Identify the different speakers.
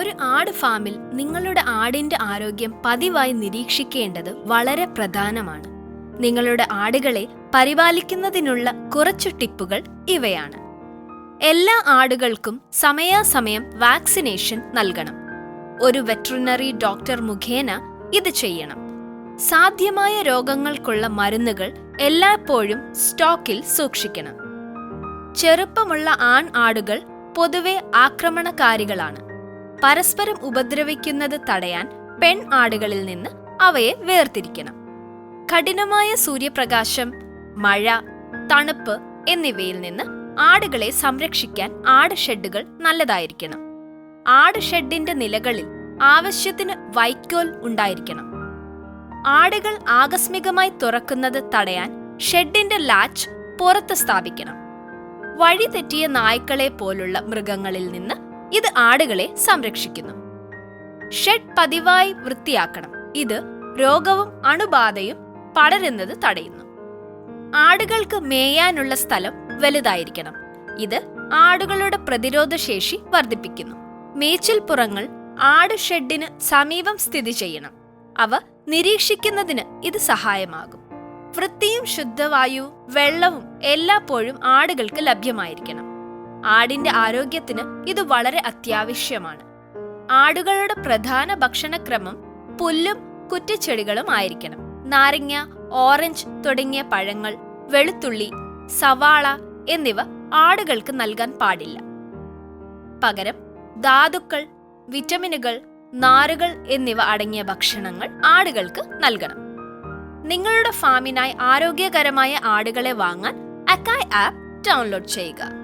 Speaker 1: ഒരു ആട് ഫാമിൽ നിങ്ങളുടെ ആടിന്റെ ആരോഗ്യം പതിവായി നിരീക്ഷിക്കേണ്ടത് വളരെ പ്രധാനമാണ്. നിങ്ങളുടെ ആടുകളെ പരിപാലിക്കുന്നതിനുള്ള കുറച്ചു ടിപ്പുകൾ ഇവയാണ്. എല്ലാ ആടുകൾക്കും സമയാസമയം വാക്സിനേഷൻ നൽകണം. ഒരു വെറ്ററിനറി ഡോക്ടർ മുഖേന ഇത് ചെയ്യണം. സാധ്യമായ രോഗങ്ങൾക്കുള്ള മരുന്നുകൾ എല്ലായ്പ്പോഴും സ്റ്റോക്കിൽ സൂക്ഷിക്കണം. ചെറുപ്പമുള്ള ആൺ ആടുകൾ പൊതുവെ ആക്രമണകാരികളാണ്. പരസ്പരം ഉപദ്രവിക്കുന്നത് തടയാൻ പെൺ ആടുകളിൽ നിന്ന് അവയെ വേർതിരിക്കണം. കഠിനമായ സൂര്യപ്രകാശം, മഴ, തണുപ്പ് എന്നിവയിൽ നിന്ന് ആടുകളെ സംരക്ഷിക്കാൻ ആട് ഷെഡുകൾ നല്ലതായിരിക്കണം. ആട് ഷെഡിന്റെ നിലകളിൽ ആവശ്യത്തിന് വൈക്കോൽ ഉണ്ടായിരിക്കണം. ആടുകൾ ആകസ്മികമായി തുറക്കുന്നത് തടയാൻ ഷെഡിന്റെ ലാച്ച് പുറത്ത് സ്ഥാപിക്കണം. വഴി തെറ്റിയ നായ്ക്കളെ പോലുള്ള മൃഗങ്ങളിൽ നിന്ന് ഇത് ആടുകളെ സംരക്ഷിക്കുന്നു. ഷെഡ് പതിവായി വൃത്തിയാക്കണം. ഇത് രോഗവും അണുബാധയും പടരുന്നത് തടയുന്നു. ആടുകൾക്ക് മേയാനുള്ള സ്ഥലം വലുതായിരിക്കണം. ഇത് ആടുകളുടെ പ്രതിരോധശേഷി വർദ്ധിപ്പിക്കുന്നു. മേച്ചിൽപ്പുറങ്ങൾ ആട് ഷെഡിന് സമീപം സ്ഥിതി ചെയ്യണം. അവ നിരീക്ഷിക്കുന്നതിന് ഇത് സഹായമാകും. വൃത്തിയും ശുദ്ധവായുവും വെള്ളവും എല്ലായ്പ്പോഴും ആടുകൾക്ക് ലഭ്യമായിരിക്കണം. ആടിന്റെ ആരോഗ്യത്തിന് ഇത് വളരെ അത്യാവശ്യമാണ്. ആടുകളുടെ പ്രധാന ഭക്ഷണക്രമം പുല്ലും കുറ്റിച്ചെടികളും ആയിരിക്കണം. നാരങ്ങ, ഓറഞ്ച് തുടങ്ങിയ പഴങ്ങൾ, വെളുത്തുള്ളി, സവാള എന്നിവ ആടുകൾക്ക് നൽകാൻ പാടില്ല. പകരം ധാതുക്കൾ, വിറ്റമിനുകൾ, നാരുകൾ എന്നിവ അടങ്ങിയ ഭക്ഷണങ്ങൾ ആടുകൾക്ക് നൽകണം. നിങ്ങളുടെ ഫാമിനായി ആരോഗ്യകരമായ ആടുകളെ വാങ്ങാൻ അക്കായ് ആപ്പ് ഡൗൺലോഡ് ചെയ്യുക.